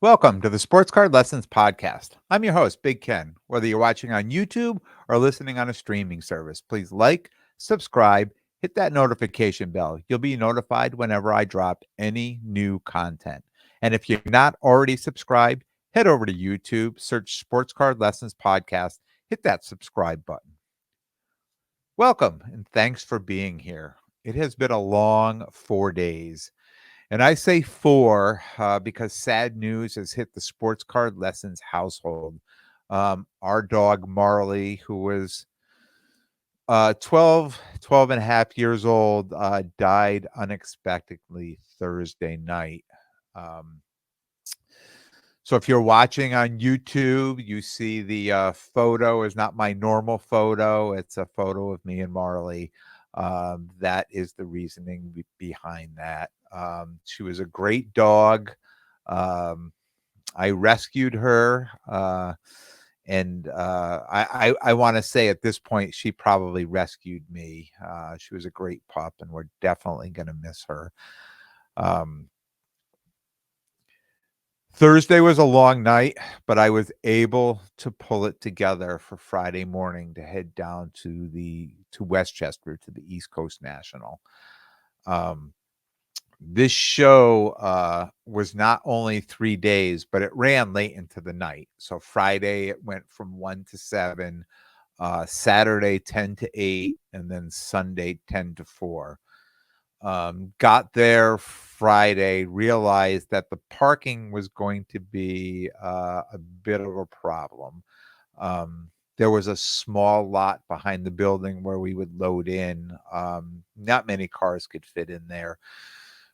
Welcome to the Sports Card Lessons Podcast. I'm your host, Big Ken. Whether you're watching on YouTube or listening on a streaming service, please like, subscribe, hit that notification bell. You'll be notified whenever I drop any new content. And if you're not already subscribed, head over to YouTube, search Sports Card Lessons Podcast, hit that subscribe button. Welcome and thanks for being here. It has been a long 4 days. And I say four because sad news has hit the Sports Card Lessons household. Our dog, Marley, who was 12 and a half years old, died unexpectedly Thursday night. Um, so if you're watching on YouTube, you see the photo is not my normal photo. It's a photo of me and Marley. That is the reasoning behind that. She was a great dog. Um, I rescued her. And I want to say at this point, she probably rescued me. She was a great pup, and we're definitely going to miss her. Um, Thursday was a long night, but I was able to pull it together for Friday morning to head down to Westchester to the East Coast National. Um, this show was not only 3 days, but it ran late into the night. So Friday it went from 1 to 7, Saturday 10 to 8, and then Sunday 10 to 4. Got there Friday, realized that the parking was going to be a bit of a problem. There was a small lot behind the building where we would load in. Not many cars could fit in there.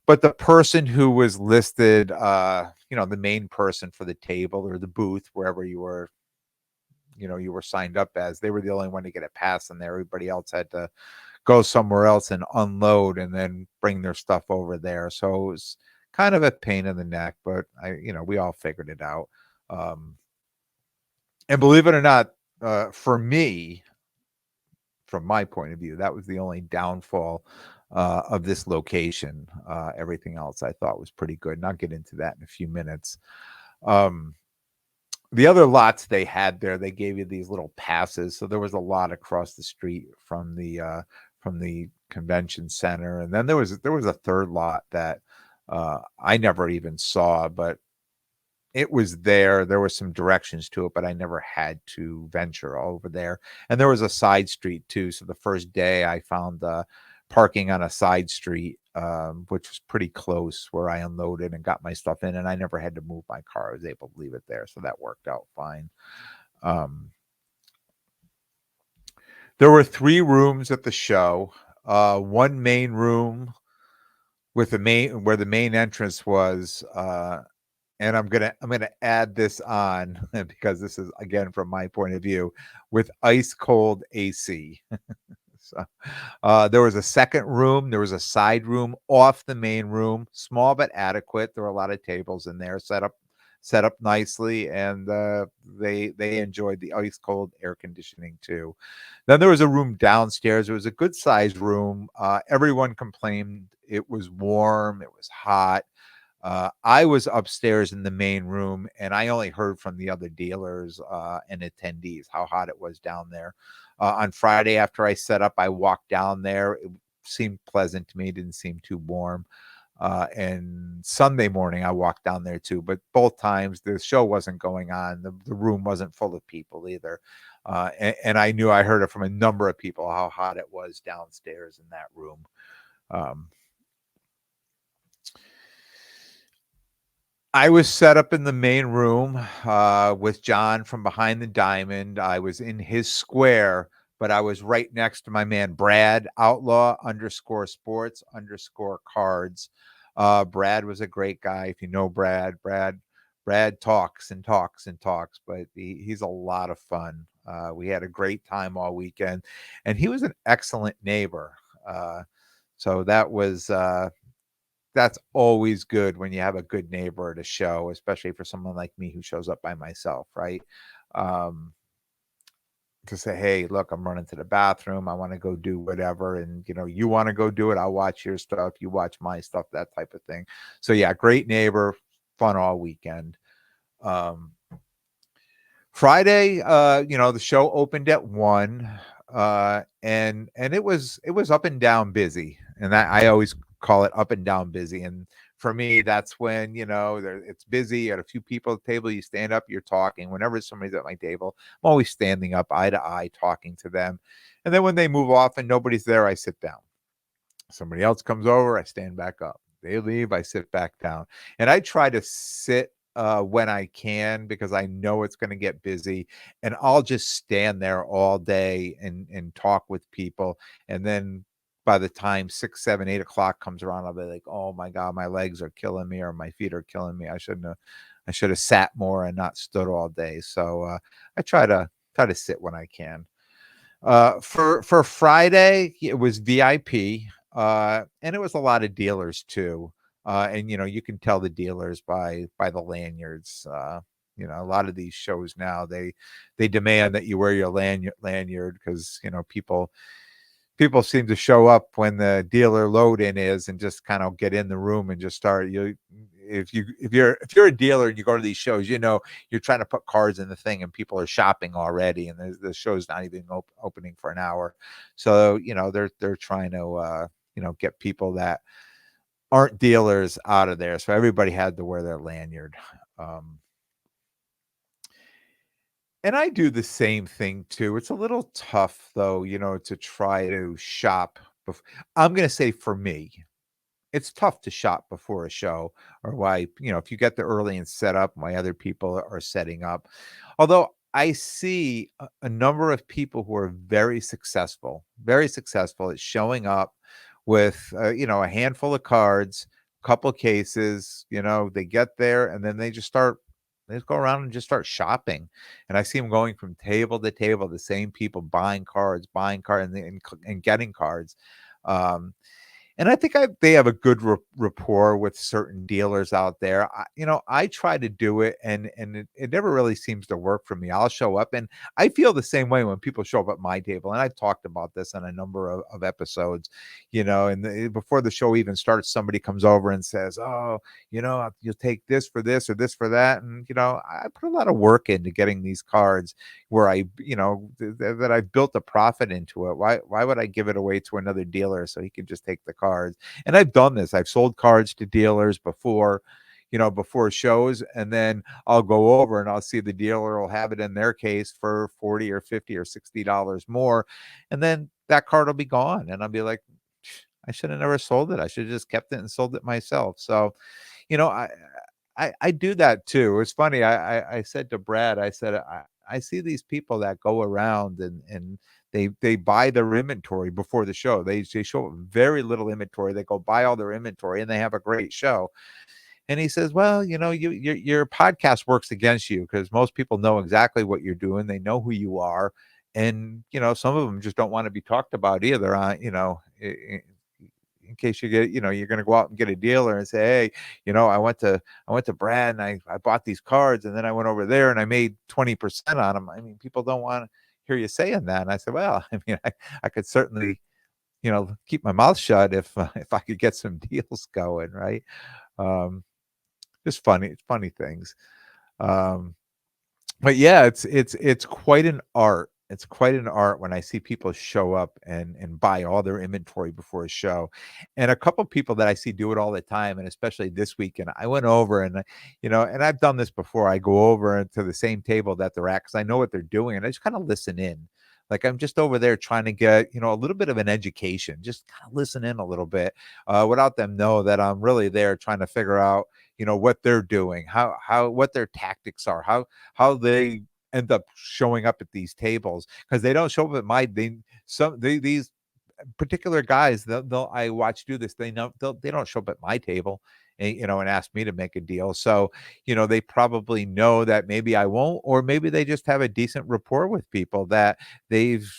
But the person who was listed, the main person for the table or the booth, wherever you were signed up as, they were the only one to get a pass in there. Everybody else had to go somewhere else and unload and then bring their stuff over there. So it was kind of a pain in the neck, but we all figured it out. And believe it or not, for me, from my point of view, that was the only downfall of this location. Everything else I thought was pretty good. And I'll get into that in a few minutes. The other lots they had there, they gave you these little passes. So there was a lot across the street from the convention center. And then there was a third lot that I never even saw, but it was there. There were some directions to it, but I never had to venture over there. And there was a side street too. So the first day I found parking on a side street, which was pretty close, where I unloaded and got my stuff in, and I never had to move my car. I was able to leave it there. So that worked out fine. There were 3 rooms at the show. One main room where the main entrance was, and I'm gonna add this on because this is, again, from my point of view, with ice cold AC. So there was a second room. There was a side room off the main room, small but adequate. There were a lot of tables in there, set up nicely, and they enjoyed the ice cold air conditioning too. Then there was a room downstairs. It was a good sized room. Everyone complained it was warm, it was hot. I was upstairs in the main room, and I only heard from the other dealers and attendees how hot it was down there. On Friday, after I set up, I walked down there. It seemed pleasant to me. It didn't seem too warm. And Sunday morning, I walked down there too. But both times, the show wasn't going on. The room wasn't full of people either. And I knew, I heard it from a number of people how hot it was downstairs in that room. I was set up in the main room with John from Behind the Diamond. I was in his square, but I was right next to my man, Brad, Outlaw _sports _cards. Brad was a great guy. If you know Brad talks and talks and talks, but he's a lot of fun. We had a great time all weekend, and he was an excellent neighbor. So that's always good when you have a good neighbor at a show, especially for someone like me who shows up by myself, right? To say, hey, look, I'm running to the bathroom. I want to go do whatever. And, you want to go do it. I'll watch your stuff. You watch my stuff, that type of thing. So, yeah, great neighbor, fun all weekend. Um, Friday, the show opened at 1, and it was up and down busy, and I always call it up and down busy, and for me, that's when, it's busy, you got a few people at the table, you stand up, you're talking. Whenever somebody's at my table, I'm always standing up eye to eye talking to them, and then when they move off and nobody's there, I sit down. Somebody else comes over, I stand back up. They leave, I sit back down. And I try to sit when I can because I know it's going to get busy. And I'll just stand there all day and talk with people. And then by the time 6, 7, 8 o'clock comes around, I'll be like, oh my God, my legs are killing me or my feet are killing me. I should have sat more and not stood all day. So I try to sit when I can. For Friday, it was VIP, and it was a lot of dealers too. And you can tell the dealers by the lanyards. A lot of these shows now they demand that you wear your lanyard because people seem to show up when the dealer load in is and just kind of get in the room and just start. If you're a dealer and you go to these shows, you're trying to put cards in the thing and people are shopping already and the show's not even opening for an hour. So they're trying to get people that aren't dealers out of there. So everybody had to wear their lanyard. um and I do the same thing too. It's a little tough though, to try to shop. I'm going to say for me, it's tough to shop before a show or why, if you get there early and set up, why other people are setting up. Although I see a number of people who are very successful at showing up with, a handful of cards, couple cases, they get there and then they just go around and just start shopping. And I see them going from table to table, the same people buying cards and getting cards. Um, and I think they have a good rapport with certain dealers out there. I try to do it, and it never really seems to work for me. I'll show up, and I feel the same way when people show up at my table. And I've talked about this on a number of episodes. And before the show even starts, somebody comes over and says, "Oh, you'll take this for this or this for that," and I put a lot of work into getting these cards where that I've built a profit into it. Why would I give it away to another dealer so he can just take the cards? And I've done this. I've sold cards to dealers before shows, and then I'll go over and I'll see the dealer will have it in their case for 40 or 50 or $60 more, and then that card will be gone, and I'll be like, I should have never sold it. I should have just kept it and sold it myself. So, you know, I I do that too. It's funny. I said to Brad, I said, I see these people that go around and they buy their inventory before the show. They show up with very little inventory. They go buy all their inventory and they have a great show. And he says, well, your podcast works against you because most people know exactly what you're doing. They know who you are. And, some of them just don't want to be talked about either on, in case you get, you're going to go out and get a dealer and say, hey, I went to Brad and I bought these cards and then I went over there and I made 20% on them. I mean, people don't want to hear you saying that. And I said, well, I mean, I could certainly, keep my mouth shut if I could get some deals going. Right. Um, just funny things. Um, but yeah, it's quite an art. It's quite an art when I see people show up and buy all their inventory before a show. And a couple people that I see do it all the time, and especially this weekend, I went over and I've done this before. I go over to the same table that they're at because I know what they're doing, and I just kind of listen in. Like I'm just over there trying to get, a little bit of an education, just kind of listen in a little bit, without them know that I'm really there trying to figure out, what they're doing, what their tactics are, how they end up showing up at these tables because they don't show up at these particular guys they'll I watch do this. They don't show up at my table and ask me to make a deal. So they probably know that maybe I won't, or maybe they just have a decent rapport with people that they've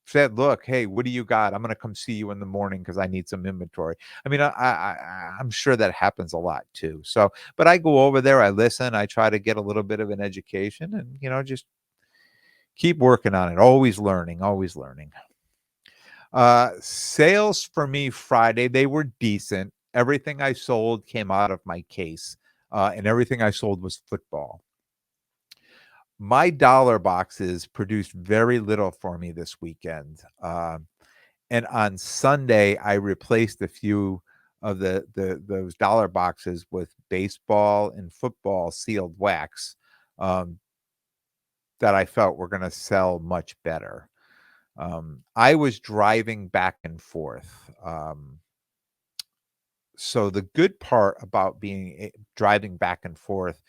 said, look, hey, what do you got? I'm going to come see you in the morning because I need some inventory. I mean, I'm sure that happens a lot too. So but I go over there, I listen, I try to get a little bit of an education and just keep working on it, always learning, always learning. Sales for me Friday, they were decent. Everything I sold came out of my case, and everything I sold was football. my dollar boxes produced very little for me this weekend. And on Sunday, I replaced a few of the those dollar boxes with baseball and football sealed wax, um, that I felt were gonna sell much better. I was driving back and forth, so the good part about driving back and forth,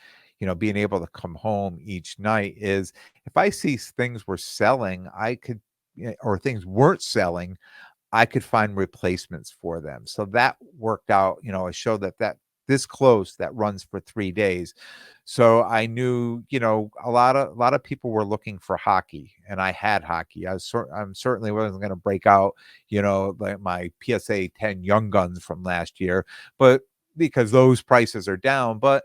being able to come home each night is if I see things were selling, or things weren't selling, I could find replacements for them. So that worked out, a show that this close that runs for 3 days. So I knew, a lot of people were looking for hockey and I had hockey. I'm certainly wasn't going to break out, like my PSA 10 Young Guns from last year, but because those prices are down, but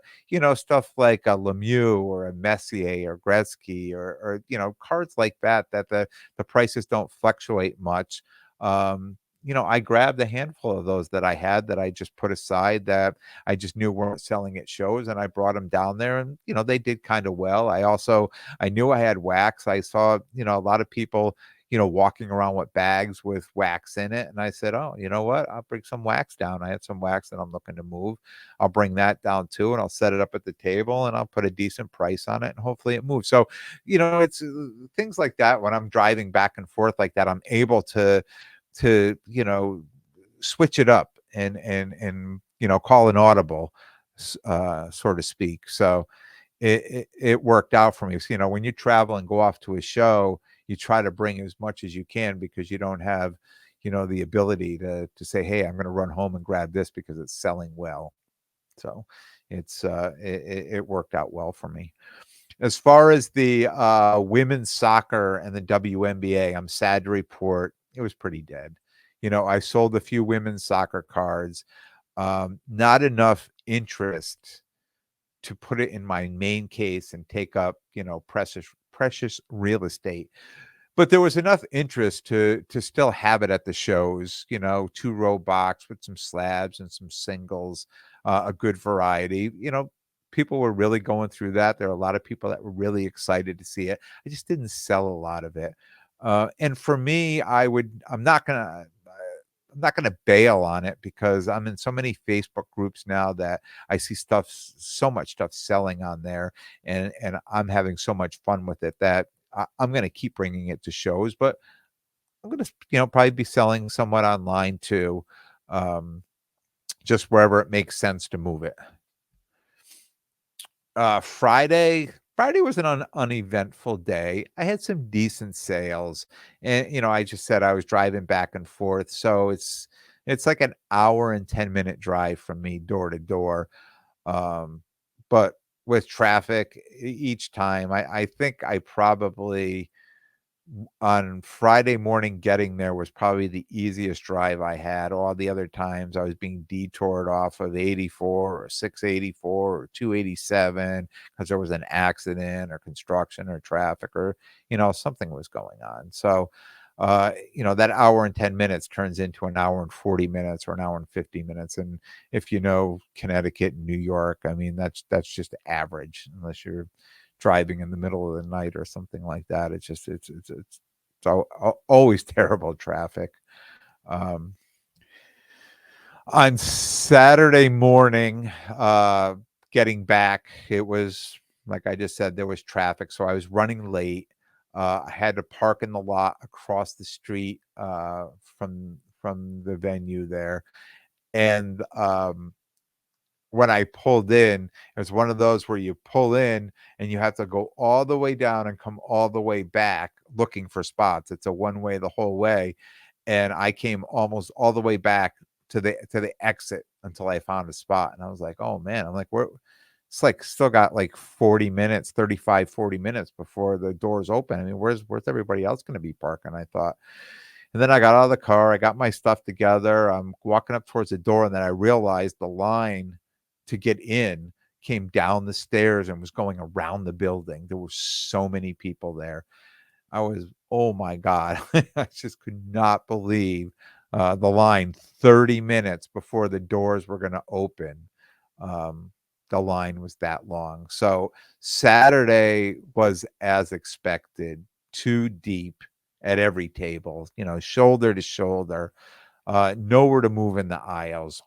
stuff like a Lemieux or a Messier or Gretzky or cards like that the prices don't fluctuate much. I grabbed a handful of those that I had that I just put aside that I just knew weren't selling at shows, and I brought them down there, and they did kind of well. I knew I had wax. I saw a lot of people walking around with bags with wax in it, and I said, oh, you know what? I'll bring some wax down. I had some wax that I'm looking to move. I'll bring that down too, and I'll set it up at the table, and I'll put a decent price on it, and hopefully it moves. So it's things like that. When I'm driving back and forth like that, I'm able to switch it up and call an audible, so to speak. So it worked out for me. So, when you travel and go off to a show, you try to bring as much as you can because you don't have the ability to say, hey, I'm going to run home and grab this because it's selling well. So it worked out well for me. As far as the women's soccer and the WNBA, I'm sad to report it was pretty dead. I sold a few women's soccer cards, not enough interest to put it in my main case and take up, precious real estate. But there was enough interest to still have it at the shows, 2-row box with some slabs and some singles, a good variety. People were really going through that. There are a lot of people that were really excited to see it. I just didn't sell a lot of it. And for me, I'm not gonna bail on it because I'm in so many Facebook groups now that I see so much stuff selling on there, and I'm having so much fun with it that I'm gonna keep bringing it to shows, but I'm gonna, probably be selling somewhat online too, um, just wherever it makes sense to move it. Friday was an uneventful day. I had some decent sales, and I just said I was driving back and forth, so it's like an hour and 10-minute drive from me door to door. Um, but with traffic each time, I think I probably on Friday morning getting there was probably the easiest drive I had. All the other times I was being detoured off of 84 or 684 or 287 because there was an accident or construction or traffic or something was going on. So that hour and 10 minutes turns into an hour and 40 minutes or an hour and 50 minutes. And if you know Connecticut and New York, I mean that's just average unless you're driving in the middle of the night or something like that. It's just always terrible traffic. Um, on Saturday morning, getting back, it was like I just said, there was traffic, so I was running late. I had to park in the lot across the street from the venue there, and when I pulled in, it was one of those where you pull in and you have to go all the way down and come all the way back looking for spots. It's a one way the whole way. And I came almost all the way back to the exit until I found a spot. And I was like, oh man, I'm like, where it's like still got like 40 minutes, 35, 40 minutes before the doors open. I mean, where's everybody else going to be parking? I thought. And then I got out of the car, I got my stuff together. I'm walking up towards the door, and then I realized the line to get in came down the stairs and was going around the building. There were so many people there. Oh my God. I just could not believe the line 30 minutes before the doors were going to open. Um, the line was that long. So Saturday was as expected, too deep at every table, shoulder to shoulder, nowhere to move in the aisles.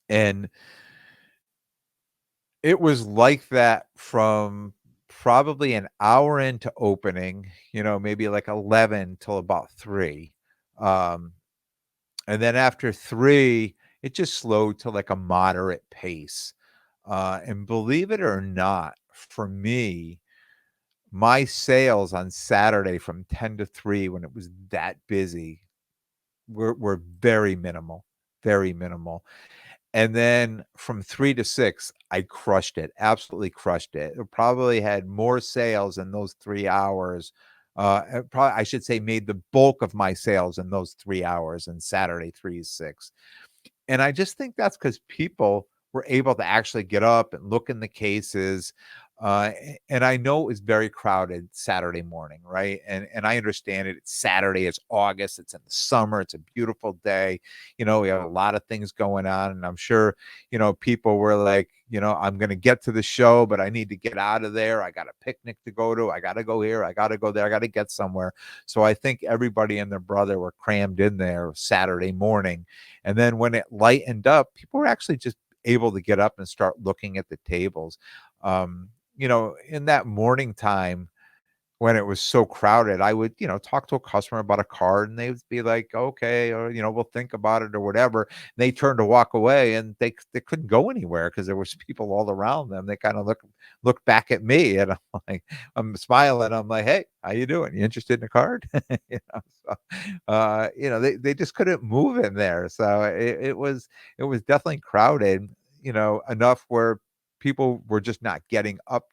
And it was like that from probably an hour into opening, maybe like 11 till about 3. Um, and then after 3, it just slowed to like a moderate pace. And believe it or not, for me, my sales on Saturday from 10 to 3 when it was that busy were very minimal, very minimal. And then from 3 to 6, I crushed it, absolutely crushed it. It probably had more sales in those 3 hours, probably I should say made the bulk of my sales in those 3 hours on Saturday, 3 to 6. And I just think that's because people were able to actually get up and look in the cases. And I know it was very crowded Saturday morning, right? And I understand it. It's Saturday, it's August, it's in the summer, it's a beautiful day. We have a lot of things going on. And I'm sure, people were like, I'm gonna get to the show, but I need to get out of there. I got a picnic to go to, I gotta go here, I gotta go there, I gotta get somewhere. So I think everybody and their brother were crammed in there Saturday morning. And then when it lightened up, people were actually just able to get up and start looking at the tables. In that morning time when it was so crowded, I would, talk to a customer about a card and they would be like, okay, or, we'll think about it or whatever. And they turned to walk away and they couldn't go anywhere because there was people all around them. They kind of look back at me and I'm like, I'm smiling. I'm like, hey, how you doing? You interested in a card? So, they just couldn't move in there. So it was definitely crowded, enough where people were just not getting up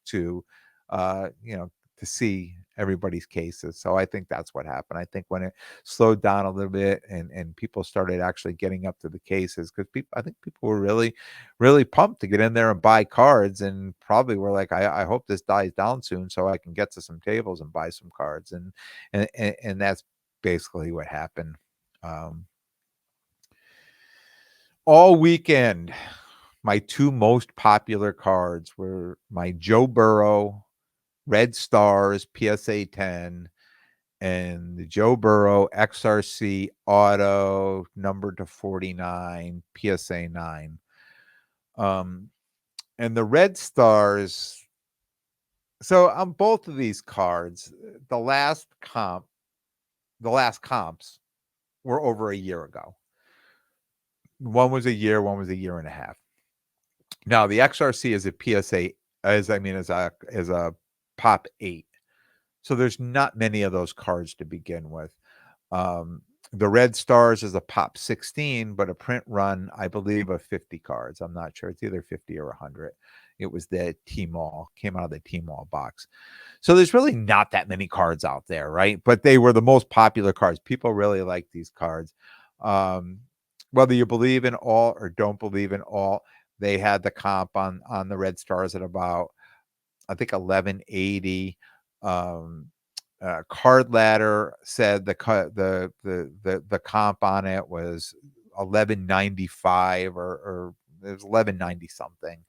uh, you know, to see everybody's cases. So I think that's what happened. I think when it slowed down a little bit and people started actually getting up to the cases, because I think people were really, really pumped to get in there and buy cards, and probably were like, I hope this dies down soon so I can get to some tables and buy some cards. And that's basically what happened. Um, all weekend, my two most popular cards were my Joe Burrow Red Stars PSA 10 and the Joe Burrow XRC Auto number to 49 PSA 9. Um, and the Red Stars. So on both of these cards, the last comps were over a year ago. One was a year, one was a year and a half. Now the XRC is a PSA, as a Pop 8. So there's not many of those cards to begin with. Um, the Red Stars is a Pop 16, but a print run, I believe, of 50 cards. I'm not sure. It's either 50 or 100. It was the T-Mall, came out of the T-Mall box. So there's really not that many cards out there, right? But they were the most popular cards. People really like these cards. Um, Whether you believe in all or don't believe in all, they had the comp on the Red Stars at about, I think, 1180. Um, Card Ladder said the comp on it was 1195 or it was 1190 something.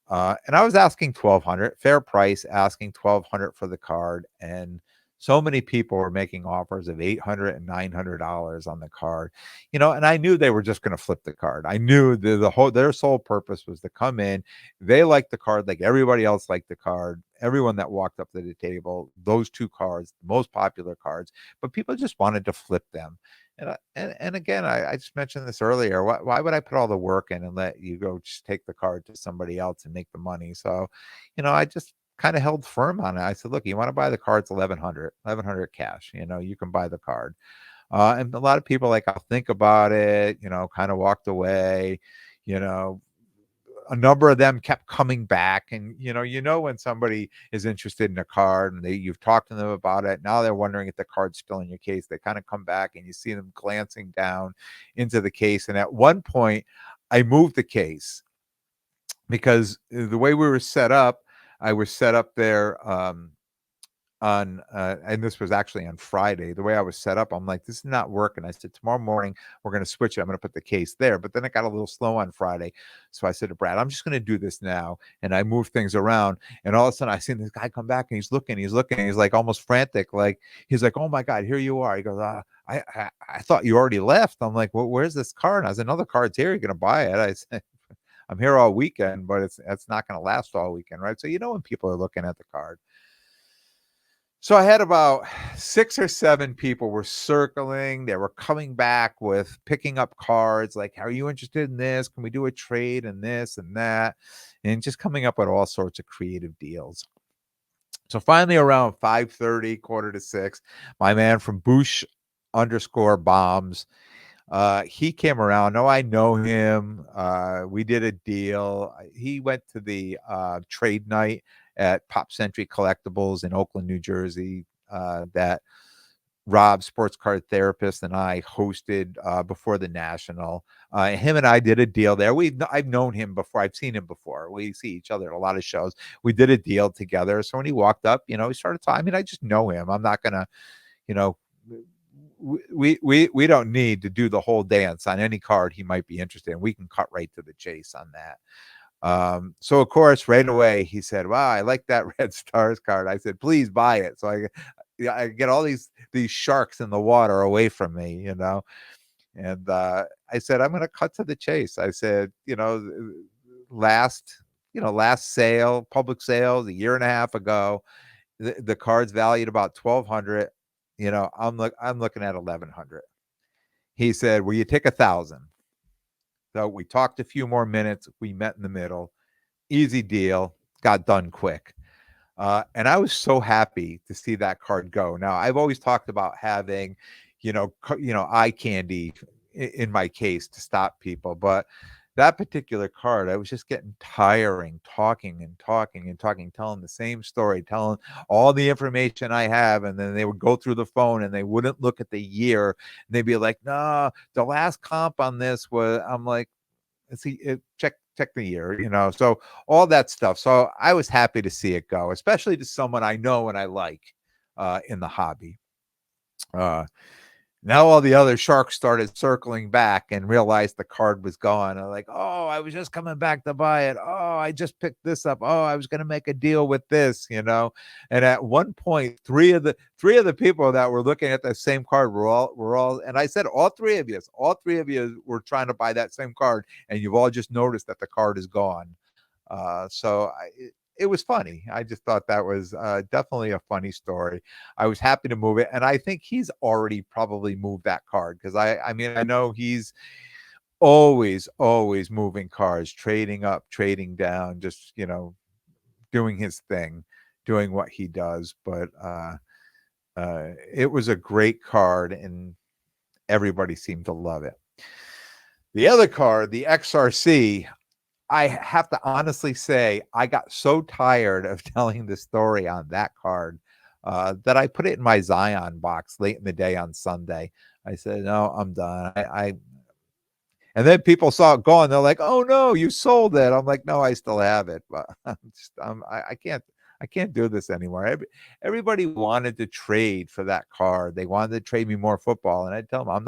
And I was asking 1200, fair price, asking 1200 for the card, and so many people were making offers of $800 and $900 on the card, and I knew they were just going to flip the card. I knew their sole purpose was to come in. They liked the card like everybody else liked the card. Everyone that walked up to the table, those two cards, the most popular cards, but people just wanted to flip them. And again, I just mentioned this earlier. Why would I put all the work in and let you go just take the card to somebody else and make the money? So, I just kind of held firm on it. I said, look, you want to buy the cards, 1100 cash, you can buy the card. And a lot of people like, I'll think about it, kind of walked away, you know, a number of them kept coming back, and when somebody is interested in a card and you've talked to them about it, now they're wondering if the card's still in your case. They kind of come back and you see them glancing down into the case. And at one point I moved the case because the way we were set up, I was set up there and this was actually on Friday. The way I was set up, I'm like, this is not working. I said, tomorrow morning we're going to switch it. I'm going to put the case there. But then it got a little slow on Friday. So I said to Brad, I'm just going to do this now. And I moved things around. And all of a sudden I seen this guy come back and he's looking, he's like almost frantic. Like, he's like, oh my God, here you are. He goes, I thought you already left. I'm like, well, where's this card? And I said, another card's here. You're going to buy it. I said, I'm here all weekend, but it's not going to last all weekend, right? So when people are looking at the card. So I had about 6 or 7 people were circling. They were coming back with picking up cards like, are you interested in this? Can we do a trade in this and that? And just coming up with all sorts of creative deals. So finally around 5:30, 5:45, my man from Boosh_bombs, he came around. No, I know him. We did a deal. He went to the trade night at Pop Century Collectibles in Oakland, New Jersey, that Rob, Sports Card Therapist, and I hosted before the National. Him and I did a deal there. I've known him before. I've seen him before. We see each other at a lot of shows. We did a deal together. So when he walked up, he started talking. I mean, I just know him. I'm not gonna, you know, we don't need to do the whole dance on any card he might be interested in. We can cut right to the chase on that. So of course, right away he said, "Wow, I like that Red Stars card." I said, "Please buy it." So I get all these sharks in the water away from me, And I said, "I'm going to cut to the chase." I said, last sale, public sales a year and a half ago, the card's valued about 1,200. I'm looking at 1,100. He said, "Will you take 1,000?" So we talked a few more minutes. We met in the middle. Easy deal. Got done quick. And I was so happy to see that card go. Now, I've always talked about having, eye candy in my case to stop people, but that particular card, I was just getting tiring, talking and talking and talking, telling the same story, telling all the information I have, and then they would go through the phone and they wouldn't look at the year, and they'd be like, "No, the last comp on this was." I'm like, "See, check the year," So all that stuff. So I was happy to see it go, especially to someone I know and I like in the hobby. Now all the other sharks started circling back and realized the card was gone. I'm like, "Oh, I was just coming back to buy it. Oh, I just picked this up. Oh, I was going to make a deal with this." And at one point, three of the people that were looking at the same card were all, and I said, all three of you were trying to buy that same card, and you've all just noticed that the card is gone. So it was funny. I just thought that was definitely a funny story. I was happy to move it, and I think he's already probably moved that card because I mean, I know he's always moving cards, trading up, trading down, just doing his thing, doing what he does. But it was a great card, and everybody seemed to love it. The other card, the XRC, I have to honestly say, I got so tired of telling the story on that card that I put it in my Zion box late in the day on Sunday. I said, "No, I'm done." And then people saw it gone. They're like, "Oh no, you sold it." I'm like, "No, I still have it, but I can't do this anymore." Everybody wanted to trade for that card. They wanted to trade me more football, and I tell them, I'm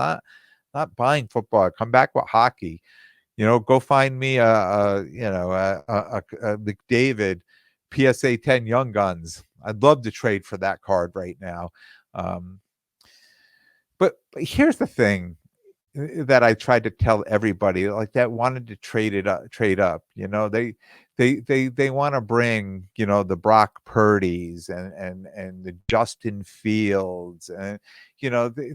not buying football. Come back with hockey. Go find me a McDavid PSA 10 Young Guns. I'd love to trade for that card right now. But here's the thing that I tried to tell everybody like that wanted to trade up. They want to bring, the Brock Purdy's and the Justin Fields, and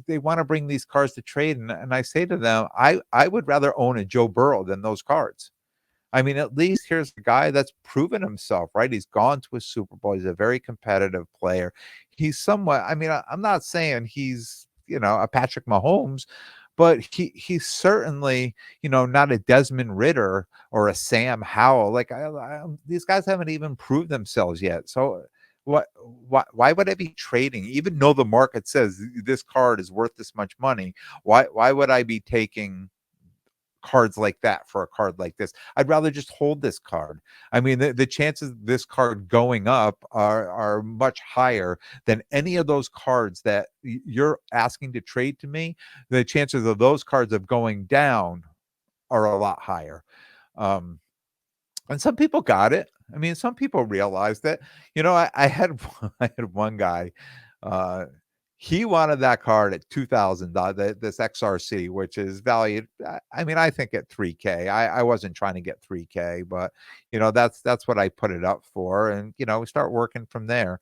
they want to bring these cards to trade, and I say to them, I would rather own a Joe Burrow than those cards. I mean, at least here's a guy that's proven himself, right? He's gone to a Super Bowl. He's a very competitive player. He's somewhat, I mean, I'm not saying he's, a Patrick Mahomes, but he's certainly, not a Desmond Ritter or a Sam Howell. Like these guys haven't even proved themselves yet. So why would I be trading, even though the market says this card is worth this much money? Why would I be taking cards like that for a card like this. I'd rather just hold this card. I mean, the chances of this card going up are much higher than any of those cards that you're asking to trade to me. The chances of those cards of going down are a lot higher. Um, and some people got it. I mean, some people realized that. I had I had one guy. Uh, he wanted that card at $2,000. This XRC, which is valued. I mean, I think at 3K. I wasn't trying to get 3K, but that's what I put it up for, and we start working from there.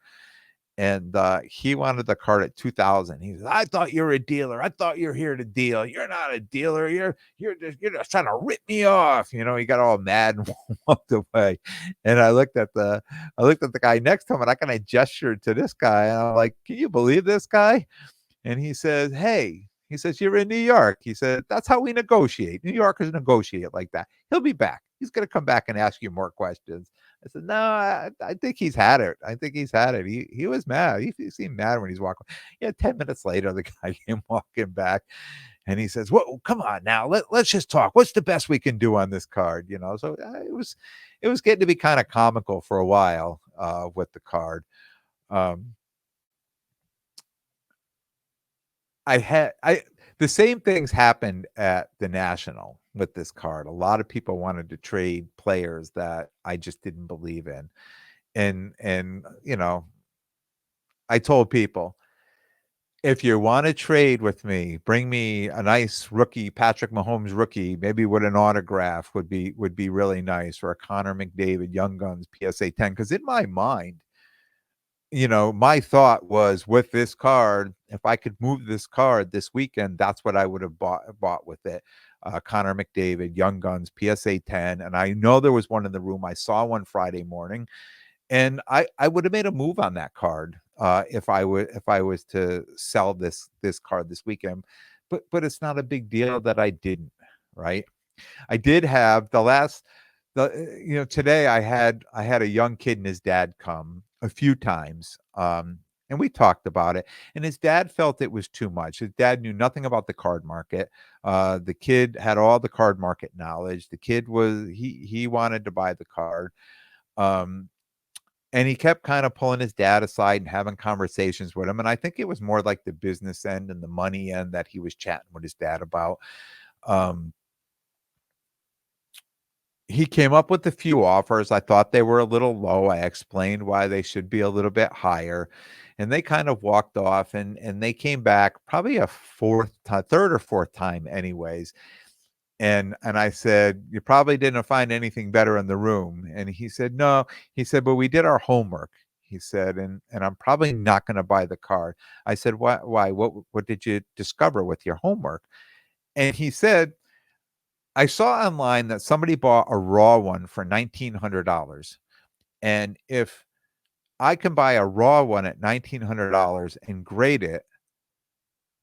And he wanted the card at 2,000. He says, "I thought you were a dealer. I thought you're here to deal. You're not a dealer. You're just trying to rip me off." He got all mad and walked away. And I looked at the guy next to him, and I kind of gestured to this guy, and I'm like, "Can you believe this guy?" And he says, "Hey," he says, "you're in New York." He said, "That's how we negotiate. New Yorkers negotiate like that." He'll be back. He's going to come back and ask you more questions. I said, "No, I think he's had it. I think he's had it." He was mad. He seemed mad when he's walking. Yeah, 10 minutes later, the guy came walking back, and he says, "Well, come on now. Let's just talk. What's the best we can do on this card?" So it was getting to be kind of comical for a while with the card. Um, the same things happened at the National with this card. A lot of people wanted to trade players that I just didn't believe in. And I told people, if you want to trade with me, bring me a nice rookie, Patrick Mahomes rookie, maybe with an autograph would be really nice, or a Connor McDavid Young Guns PSA 10. Because in my mind, my thought was, with this card, if I could move this card this weekend, that's what I would have bought with it. Connor McDavid, Young Guns, PSA 10. And I know there was one in the room. I saw one Friday morning, and I would have made a move on that card if I was to sell this card this weekend. But it's not a big deal that I didn't, right? I did have today I had a young kid and his dad come a few times, and we talked about it, and his dad felt it was too much. His dad knew nothing about the card market. The kid had all the card market knowledge. The kid he wanted to buy the card. Um, and he kept kind of pulling his dad aside and having conversations with him. And I think it was more like the business end and the money end that he was chatting with his dad about. Um, He came up with a few offers. I thought they were a little low. I explained why they should be a little bit higher, and they kind of walked off, and they came back probably a third or fourth time anyways. And I said, "You probably didn't find anything better in the room." And he said, "No." He said, "But we did our homework." He said, "And I'm probably not going to buy the car." I said, "Why? What did you discover with your homework?" And he said, "I saw online that somebody bought a raw one for $1,900. And if I can buy a raw one at $1,900 and grade it,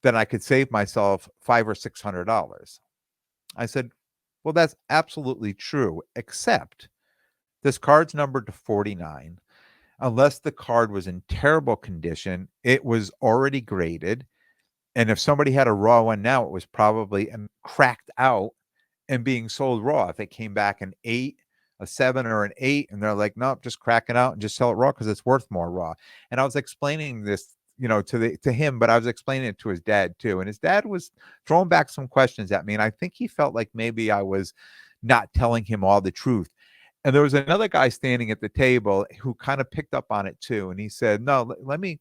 then I could save myself $500 or $600." I said, "Well, that's absolutely true, except this card's numbered to 49. Unless the card was in terrible condition, it was already graded. And if somebody had a raw one now, it was probably cracked out and being sold raw. If it came back an 8, a 7, or an 8, and they're like, nope, just crack it out and just sell it raw because it's worth more raw." And I was explaining this, to him, but I was explaining it to his dad too. And his dad was throwing back some questions at me. And I think he felt like maybe I was not telling him all the truth. And there was another guy standing at the table who kind of picked up on it too. And he said, "No, let me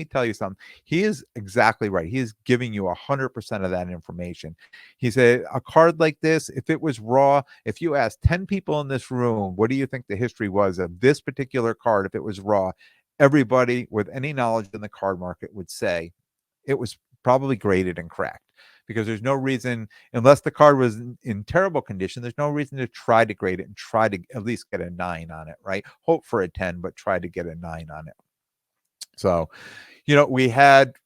tell you something. He is exactly right. He is giving you 100% of that information." He said, "A card like this, if it was raw, if you asked 10 people in this room, what do you think the history was of this particular card if it was raw? Everybody with any knowledge in the card market would say it was probably graded and cracked, because there's no reason, unless the card was in terrible condition, there's no reason to try to grade it and try to at least get a 9 on it, right? Hope for a 10, but try to get a 9 on it." So, we had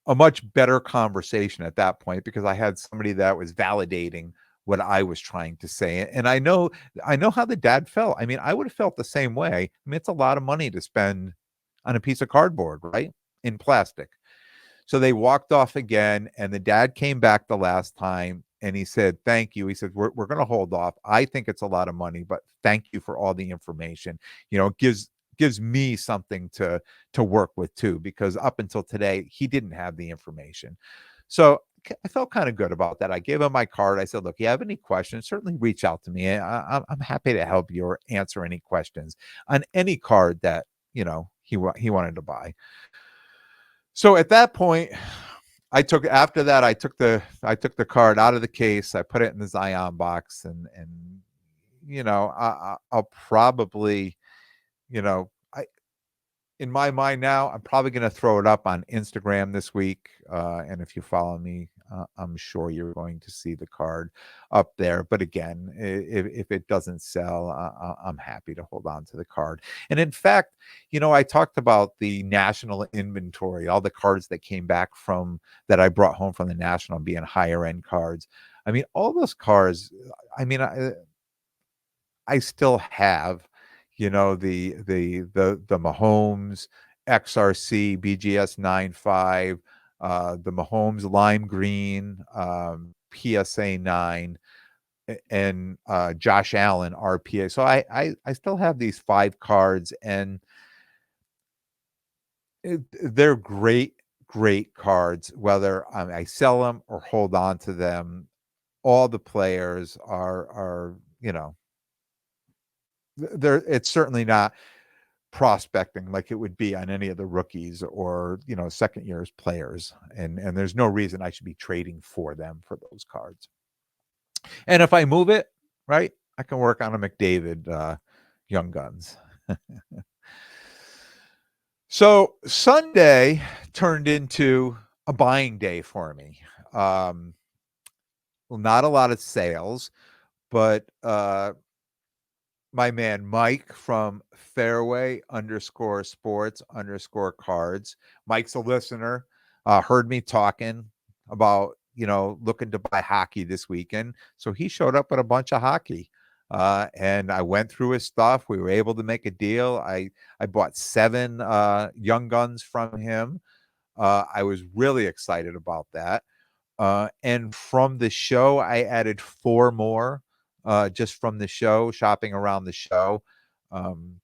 a much better conversation at that point, because I had somebody that was validating what I was trying to say. And I know how the dad felt. I mean, I would have felt the same way. I mean, it's a lot of money to spend on a piece of cardboard, right? In plastic. So they walked off again, and the dad came back the last time, and he said, "Thank you." He said, "We're gonna hold off. I think it's a lot of money, but thank you for all the information." It gives me something to work with too, because up until today, he didn't have the information. So I felt kind of good about that. I gave him my card. I said, "Look, you have any questions, certainly reach out to me. I'm happy to help you or answer any questions on any card that he wanted to buy." So at that point, I took the card out of the case. I put it in the Zion box, and I'll probably, I in my mind now, I'm probably going to throw it up on Instagram this week. And if you follow me, I'm sure you're going to see the card up there. But again, if it doesn't sell, I'm happy to hold on to the card. And in fact, I talked about the national inventory, all the cards that came back that I brought home from the national being higher end cards. I mean, all those cards, I mean, I still have, the Mahomes XRC BGS 95, the Mahomes lime green, PSA 9, and Josh Allen RPA. So I still have these 5 cards, and they're great cards. Whether I sell them or hold on to them, all the players are they're it's certainly not prospecting like it would be on any of the rookies or second years players, and there's no reason I should be trading for them for those cards. And if I move it right, I can work on a McDavid Young Guns. So Sunday turned into a buying day for me. Well, not a lot of sales, but my man Mike from Fairway_sports_cards. Mike's a listener. Heard me talking about looking to buy hockey this weekend, so he showed up with a bunch of hockey. And I went through his stuff. We were able to make a deal. I bought 7 Young Guns from him. I was really excited about that. And from the show, I added 4 more just from the show, shopping around the show. Um,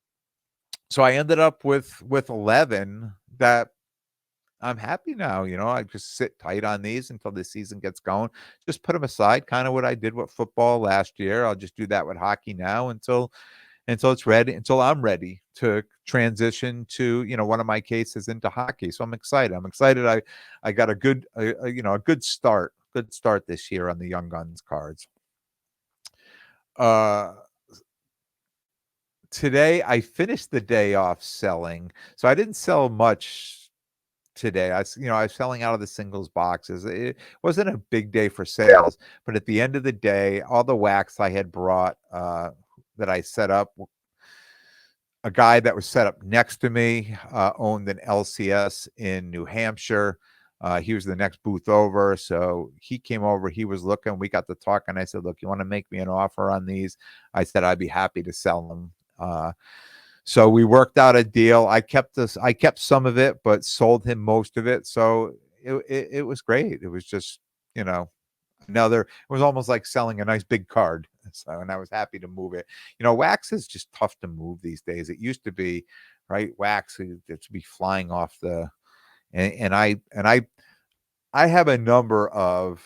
so I ended up with 11 that I'm happy now. I just sit tight on these until the season gets going. Just put them aside, kind of what I did with football last year. I'll just do that with hockey now until it's ready, until I'm ready to transition to one of my cases into hockey. So I'm excited. I got a good a good start this year on the Young Guns cards. Today I finished the day off selling, so I didn't sell much today. I was selling out of the singles boxes. It wasn't a big day for sales, but at the end of the day, all the wax I had brought that I set up, a guy that was set up next to me owned an LCS in New Hampshire. He was the next booth over. So he came over, he was looking, we got to talk, and I said, "Look, you want to make me an offer on these?" I said, "I'd be happy to sell them." So we worked out a deal. I kept some of it, but sold him most of it. So it was great. It was just, it was almost like selling a nice big card. So, and I was happy to move it. Wax is just tough to move these days. It used to be, right? Wax, it to be flying off I have a number of,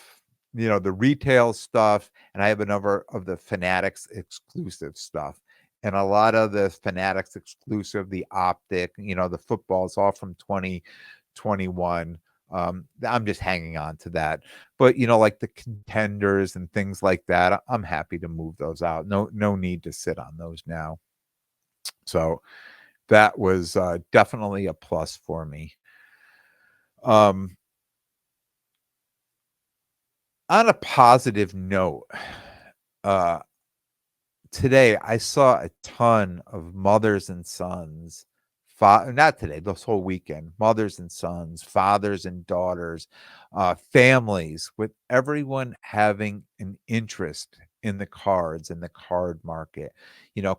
the retail stuff, and I have a number of the Fanatics exclusive stuff. And a lot of the Fanatics exclusive, the optic, the football is all from 2021. I'm just hanging on to that. But like the contenders and things like that, I'm happy to move those out. No need to sit on those now. So that was definitely a plus for me. On a positive note, today I saw a ton of mothers and sons, not today, this whole weekend, mothers and sons, fathers and daughters, families, with everyone having an interest in the cards, in the card market,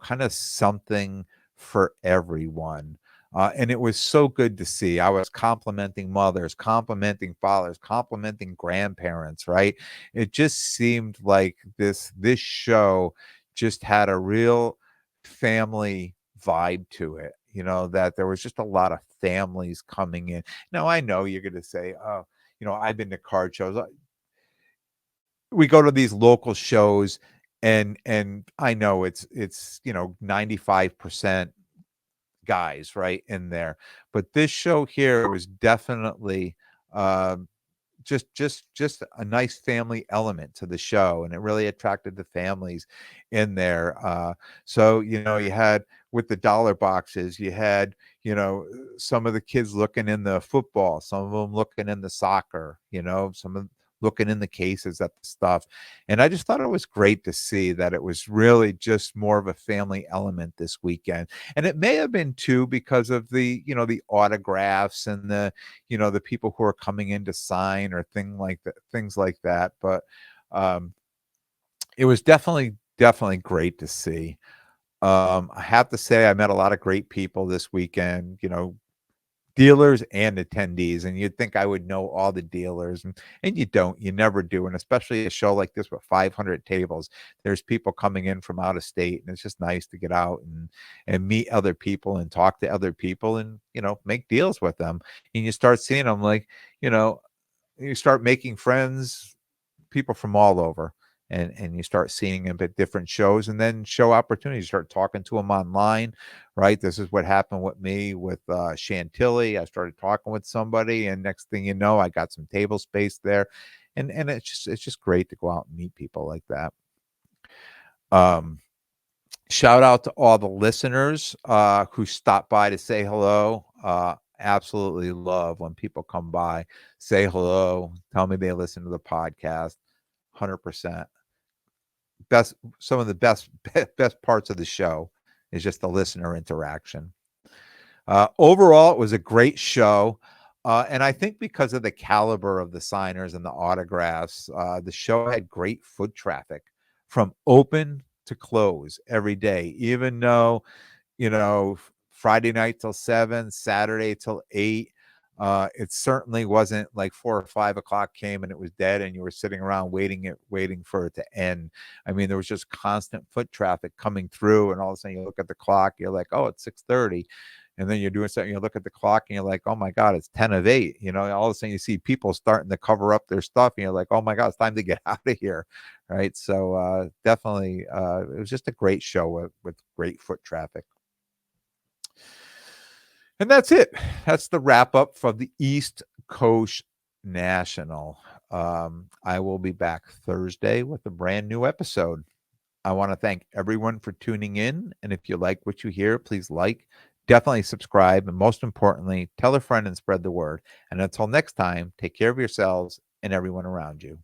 kind of something for everyone. And it was so good to see. I was complimenting mothers, complimenting fathers, complimenting grandparents, right? It just seemed like this show just had a real family vibe to it, that there was just a lot of families coming in. Now, I know you're gonna say, "Oh, I've been to card shows." We go to these local shows, and I know it's 95% guys, right, in there. But this show here was definitely, um, just a nice family element to the show, and it really attracted the families in there. So, you had with the dollar boxes, you had, some of the kids looking in the football, some of them looking in the soccer, some of looking in the cases at the stuff. And I just thought it was great to see that it was really just more of a family element this weekend. And it may have been too because of the autographs and the people who are coming in to sign or things like that. But um, it was definitely great to see. I have to say I met a lot of great people this weekend, dealers and attendees, and you'd think I would know all the dealers, and you don't, you never do, and especially a show like this with 500 tables, there's people coming in from out of state, and it's just nice to get out and meet other people and talk to other people and, make deals with them, and you start seeing them like, you know, you start making friends, people from all over, and you start seeing them at different shows, and then show opportunities. You start talking to them online, right? This is what happened with me with Chantilly. I started talking with somebody, and next thing you know, I got some table space there, and it's just great to go out and meet people like that. Um, Shout out to all the listeners who stopped by to say hello. Absolutely love when people come by, say hello, tell me they listen to the podcast. 100%. Some of the best parts of the show is just the listener interaction. Overall, it was a great show. And I think because of the caliber of the signers and the autographs, the show had great foot traffic from open to close every day, even though Friday night till 7, Saturday till 8. It certainly wasn't like 4 or 5 o'clock came and it was dead and you were sitting around waiting for it to end. I mean, there was just constant foot traffic coming through, and all of a sudden you look at the clock, you're like, oh, it's 6:30. And then you're doing something, you look at the clock and you're like, oh my God, it's 10 of 8. All of a sudden you see people starting to cover up their stuff and you're like, oh my God, it's time to get out of here. Right. So definitely it was just a great show with great foot traffic. And that's it. That's the wrap up for the East Coast National. I will be back Thursday with a brand new episode. I want to thank everyone for tuning in. And if you like what you hear, please definitely subscribe, and most importantly, tell a friend and spread the word. And until next time, take care of yourselves and everyone around you.